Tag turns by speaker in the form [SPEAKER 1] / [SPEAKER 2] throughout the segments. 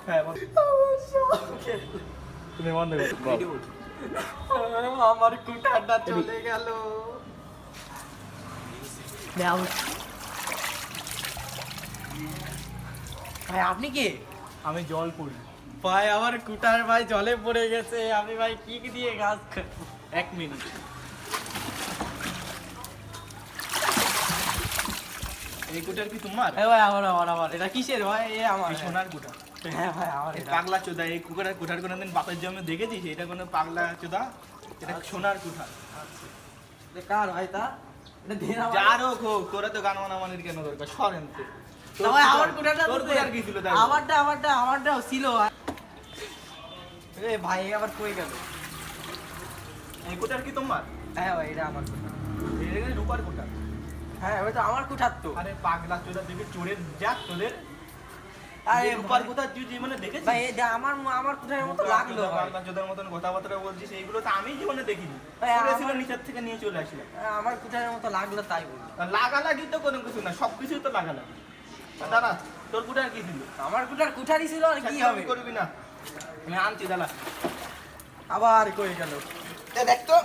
[SPEAKER 1] হ্যাঁ তুমি বন্ধ করো।
[SPEAKER 2] আমার কুটারটা চলে গেল। ভাই আপনি কে?
[SPEAKER 1] আমি জল পড়ি।
[SPEAKER 2] ভাই আমার কুটার ভাই জলে পড়ে গেছে, আমি ভাই কি দিয়ে গাছ কাটবো?
[SPEAKER 1] 1 মিনিট। এই কুটার কি তোমার?
[SPEAKER 2] ভাই আমার এটা কিসের ভাই? এ আমার
[SPEAKER 1] এই সোনার কুটা।
[SPEAKER 2] হ্যাঁ ভাই আমার
[SPEAKER 1] এই
[SPEAKER 2] এটা।
[SPEAKER 1] পাগলা চোদা, এই কুটার কোনোদিন বাপের জন্মে দেখেছিস? এটা কোনো পাগলা চোদা, এটা সোনার কুঠা।
[SPEAKER 2] এটা কার ভাই তা? এটা দেন আমার।
[SPEAKER 1] যার হোক তোরা তো গান মানামানির কেন দরকার? সরেন তো।
[SPEAKER 2] না ভাই আমার কুটারটা
[SPEAKER 1] তোর
[SPEAKER 2] তো
[SPEAKER 1] কুটার কি ছিল? তাই
[SPEAKER 2] আমারটাও ছিল। এ ভাই আবার কই গেল?
[SPEAKER 1] এই কুটার কি তোমার?
[SPEAKER 2] হ্যাঁ ভাই এটা আমার কুটার।
[SPEAKER 1] এটা রূপার কুটা।
[SPEAKER 2] হ্যাঁ ওই তো আমার কুটার তো।
[SPEAKER 1] আরে পাগলা চোদা দেখে চোরের যাক তোদের।
[SPEAKER 2] আরে
[SPEAKER 1] এই রূপার কুটা তুই জীবনে দেখেছিস?
[SPEAKER 2] ভাই এটা আমার কুটারের মতো লাগলো ভাই।
[SPEAKER 1] পাগলা চোদার মতন কথাবার্তা বলছিস, এইগুলো তো আমি জীবনে দেখিনি।
[SPEAKER 2] ভাই,
[SPEAKER 1] পড়েছিল
[SPEAKER 2] আমার-
[SPEAKER 1] নিচের থেকে নিয়ে চলে আসলাম।
[SPEAKER 2] আমার কুটারের মতো লাগলো তাই বলি।
[SPEAKER 1] লাগালাগি তো কোনো কিছু না, সবকিছুই তো লাগালাগি। দাঁড়া, তোর কুটার কি ছিল?
[SPEAKER 2] আমার কুটার কুঠারই ছিল আর কি হবে?
[SPEAKER 1] করবি না, আমি আনছি দাঁড়া।
[SPEAKER 2] আবার কই গেল?
[SPEAKER 1] দেখ তো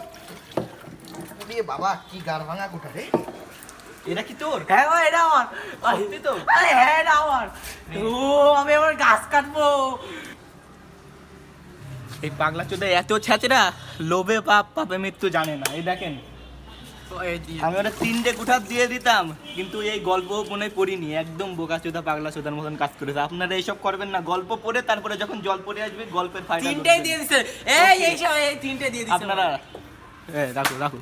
[SPEAKER 1] বাবা, কি গার ভাঙা কুটা রে। এটা কি তোর?
[SPEAKER 2] হ্যাঁ ভাই এটা আমার।
[SPEAKER 1] সত্যি তো?
[SPEAKER 2] আরে হ্যাঁ এটা আমার। ও আমি আবার গাছ কাটবো।
[SPEAKER 1] এই পাগলা চোদা এত ছ্যাচরা, লোভে পাপ পাপে মৃত্যু জানে না। এই দেখেন, আমি ওরা 3টে কুঠা দিয়ে দিতাম, কিন্তু এই গল্প মনে পড়িনি। একদম বোকা চোদা পাগলা চোদার মতন কাজ করেছে। আপনারা এইসব করবেন না। গল্প পড়ে তারপরে যখন জল পড়ে আসবে, গল্পের ফায়দা
[SPEAKER 2] তিনটেই দিয়ে দিছে। এই এই তিনটে দিয়ে দিছে
[SPEAKER 1] আপনারা রাখো রাখো।